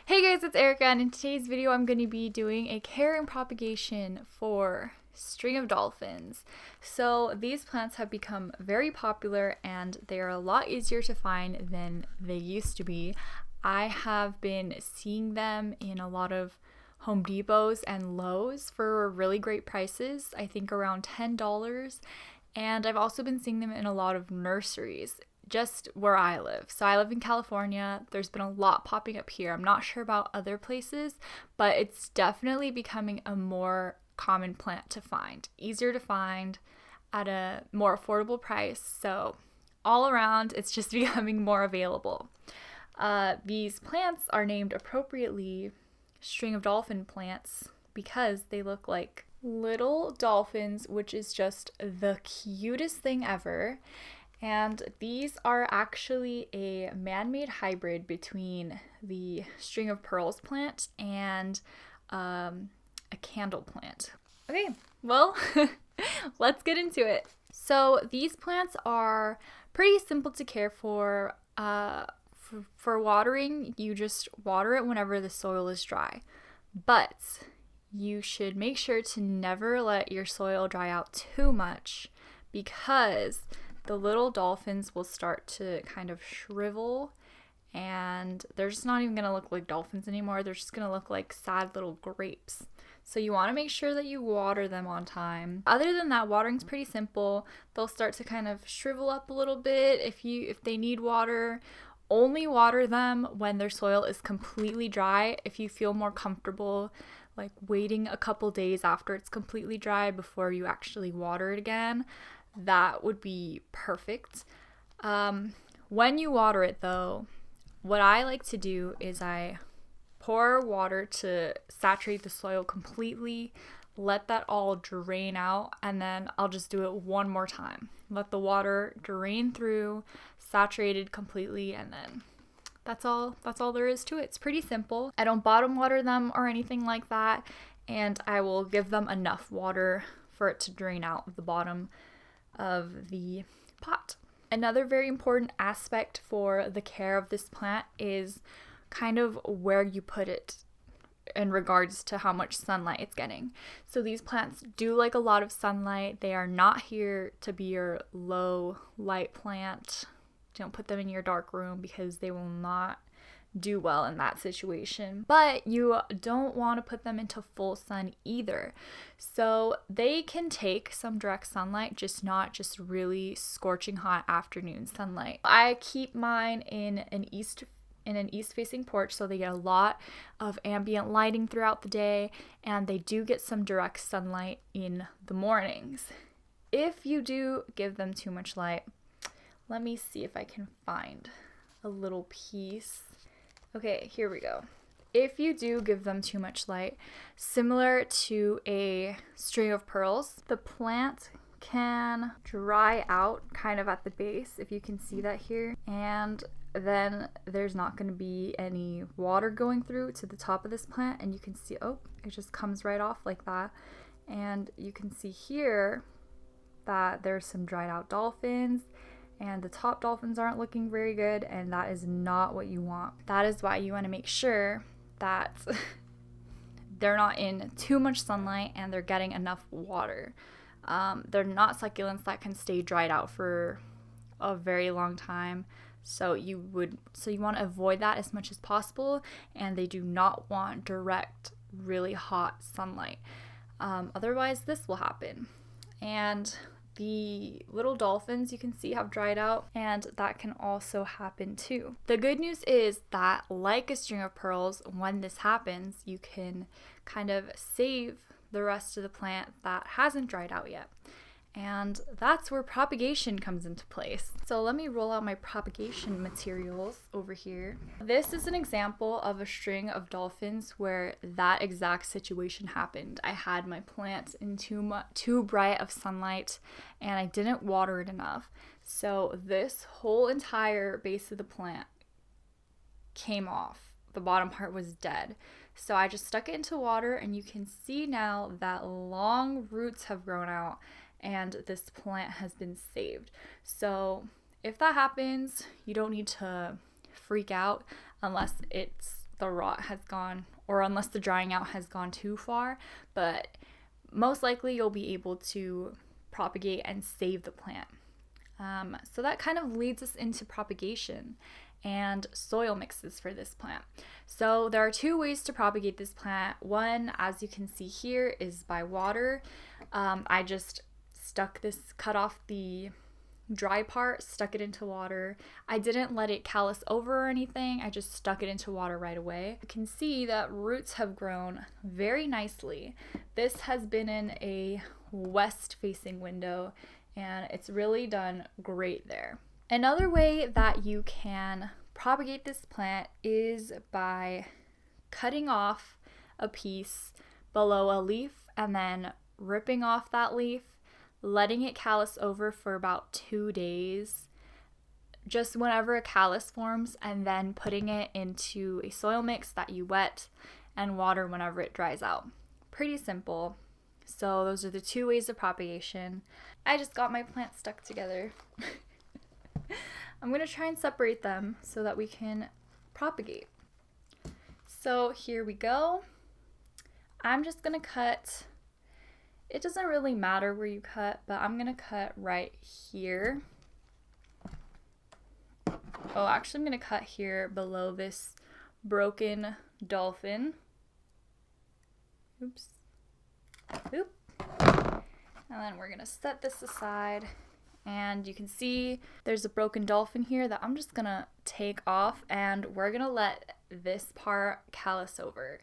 Hey guys, it's Erika, and in today's video I'm going to be doing a care and propagation for String of Dolphins. So these plants have become very popular and they are a lot easier to find than they used to be. I have been seeing them in a lot of Home Depots and Lowe's for really great prices, I think around $10. And I've also been seeing them in a lot of nurseries just where I live. So I live in California. There's been a lot popping up here. I'm not sure about other places, but it's definitely becoming a more common plant to find, easier to find at a more affordable price. So all around, it's just becoming more available. These plants are named appropriately String of Dolphin plants because they look like little dolphins, which is just the cutest thing ever. And these are actually a man-made hybrid between the string of pearls plant and a candle plant. Okay, well, let's get into it. So these plants are pretty simple to care for. For watering, you just water it whenever the soil is dry. But you should make sure to never let your soil dry out too much because the little dolphins will start to kind of shrivel and they're just not even going to look like dolphins anymore. They're just going to look like sad little grapes. So you want to make sure that you water them on time. Other than that, watering's pretty simple. They'll start to kind of shrivel up a little bit if they need water. Only water them when their soil is completely dry. If you feel more comfortable like waiting a couple days after it's completely dry before you actually water it again, that would be perfect. When you water it though, what I like to do is I pour water to saturate the soil completely, let that all drain out, and then I'll just do it one more time. Let the water drain through, saturated completely, and then that's all there is to it. It's pretty simple. I don't bottom water them or anything like that, and I will give them enough water for it to drain out the bottom of the pot. Another very important aspect for the care of this plant is kind of where you put it in regards to how much sunlight it's getting. So these plants do like a lot of sunlight. They are not here to be your low light plant. Don't put them in your dark room because they will not do well in that situation. But you don't want to put them into full sun either. So they can take some direct sunlight, just not just really scorching hot afternoon sunlight. I keep mine in an east facing porch, so they get a lot of ambient lighting throughout the day, and they do get some direct sunlight in the mornings. If you do give them too much light, let me see if I can find a little piece. Okay, here we go. If you do give them too much light, similar to a string of pearls, the plant can dry out kind of at the base, if you can see that here, and then there's not going to be any water going through to the top of this plant, and you can see, oh, it just comes right off like that. And you can see here that there's some dried out dolphins, and the top dolphins aren't looking very good, and that is not what you want. That is why you want to make sure that they're not in too much sunlight and they're getting enough water. They're not succulents that can stay dried out for a very long time. So you want to avoid that as much as possible, and they do not want direct, really hot sunlight. Otherwise, this will happen. And the little dolphins you can see have dried out, and that can also happen too. The good news is that, like a string of pearls, when this happens, you can kind of save the rest of the plant that hasn't dried out yet. And that's where propagation comes into place. So let me roll out my propagation materials over here. This is an example of a string of dolphins where that exact situation happened. I had my plant in too bright of sunlight and I didn't water it enough. So this whole entire base of the plant came off. The bottom part was dead. So I just stuck it into water, and you can see now that long roots have grown out and this plant has been saved. So if that happens, you don't need to freak out unless it's the rot has gone, or unless the drying out has gone too far, but most likely you'll be able to propagate and save the plant. So that kind of leads us into propagation and soil mixes for this plant. So there are two ways to propagate this plant. One, as you can see here, is by water. I just cut off the dry part, stuck it into water. I didn't let it callus over or anything. I just stuck it into water right away. You can see that roots have grown very nicely. This has been in a west facing window and it's really done great there. Another way that you can propagate this plant is by cutting off a piece below a leaf and then ripping off that leaf, letting it callus over for about 2 days, just whenever a callus forms, and then putting it into a soil mix that you wet and water whenever it dries out. Pretty simple. So those are the two ways of propagation. I just got my plants stuck together. I'm going to try and separate them so that we can propagate. So here we go. I'm just going to cut. It doesn't really matter where you cut, but I'm going to cut right here. Oh, actually I'm going to cut here below this broken dolphin. Oops. Oop. And then we're going to set this aside. And you can see there's a broken dolphin here that I'm just going to take off, and we're going to let this part callus over.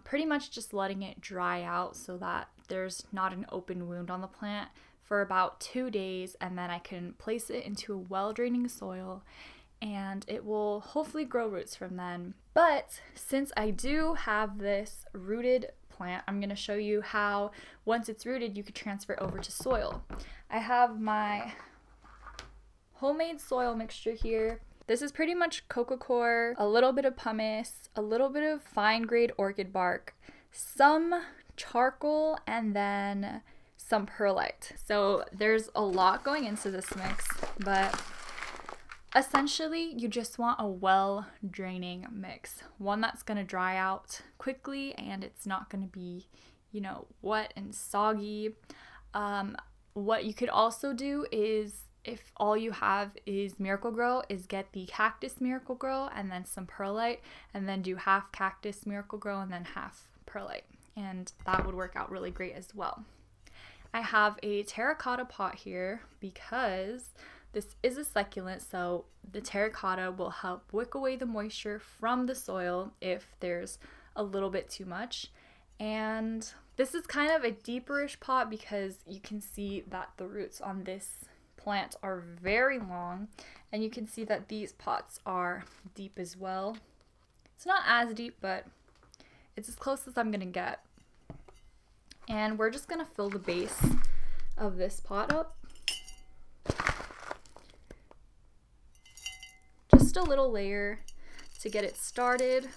Pretty much just letting it dry out so that there's not an open wound on the plant for about 2 days, and then I can place it into a well-draining soil and it will hopefully grow roots from then. But since I do have this rooted plant, I'm going to show you how once it's rooted you could transfer it over to soil. I have my homemade soil mixture here. This is pretty much Coco Coir, a little bit of pumice, a little bit of fine grade orchid bark, some charcoal, and then some perlite. So there's a lot going into this mix, but essentially you just want a well draining mix, one that's going to dry out quickly and it's not going to be, wet and soggy. What you could also do is, if all you have is Miracle-Gro, is get the cactus Miracle-Gro and then some perlite, and then do half cactus Miracle-Gro and then half perlite, and that would work out really great as well. I have a terracotta pot here because this is a succulent, so the terracotta will help wick away the moisture from the soil if there's a little bit too much. And this is kind of a deeperish pot because you can see that the roots on this plant are very long, and you can see that these pots are deep as well. It's not as deep, but it's as close as I'm gonna get. And we're just gonna fill the base of this pot up. Just a little layer to get it started.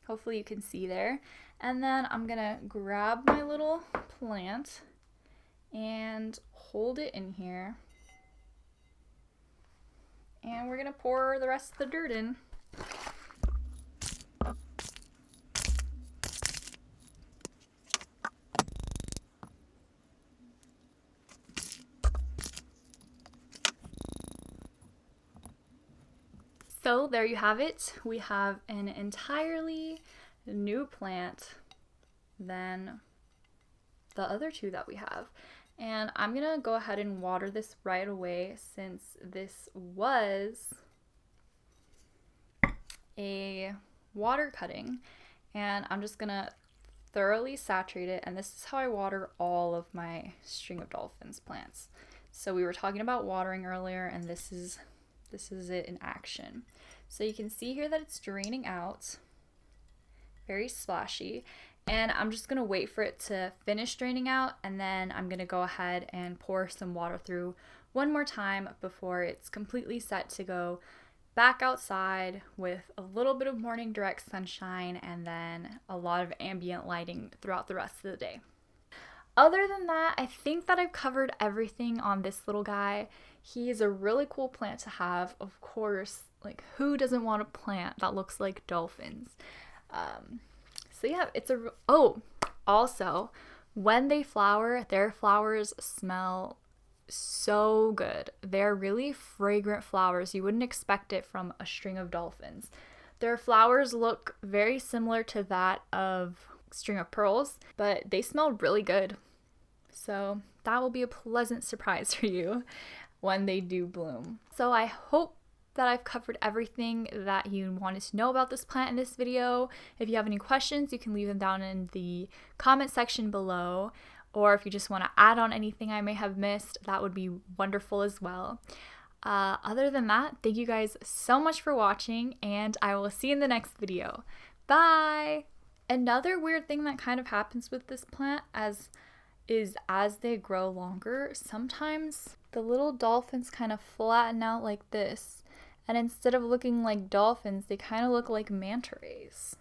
Hopefully you can see there. And then I'm gonna grab my little plant and hold it in here. And we're gonna pour the rest of the dirt in. So there you have it. We have an entirely new plant than the other two that we have. And I'm gonna go ahead and water this right away since this was a water cutting, and I'm just gonna thoroughly saturate it. And this is how I water all of my String of Dolphins plants. So we were talking about watering earlier, and this is it in action. So you can see here that it's draining out, very splashy, and I'm just gonna wait for it to finish draining out, and then I'm gonna go ahead and pour some water through one more time before it's completely set to go back outside with a little bit of morning direct sunshine and then a lot of ambient lighting throughout the rest of the day. Other than that, I think that I've covered everything on this little guy. He is a really cool plant to have. Of course, like who doesn't want a plant that looks like dolphins? So yeah, also, when they flower, their flowers smell so good. They're really fragrant flowers. You wouldn't expect it from a string of dolphins. Their flowers look very similar to that of string of pearls, but they smell really good. So that will be a pleasant surprise for you when they do bloom. So I hope that I've covered everything that you wanted to know about this plant in this video. If you have any questions, you can leave them down in the comment section below. Or if you just want to add on anything I may have missed, that would be wonderful as well. Other than that, thank you guys so much for watching, and I will see you in the next video. Bye! Another weird thing that kind of happens with this plant as they grow longer, sometimes the little dolphins kind of flatten out like this, and instead of looking like dolphins, they kind of look like manta rays.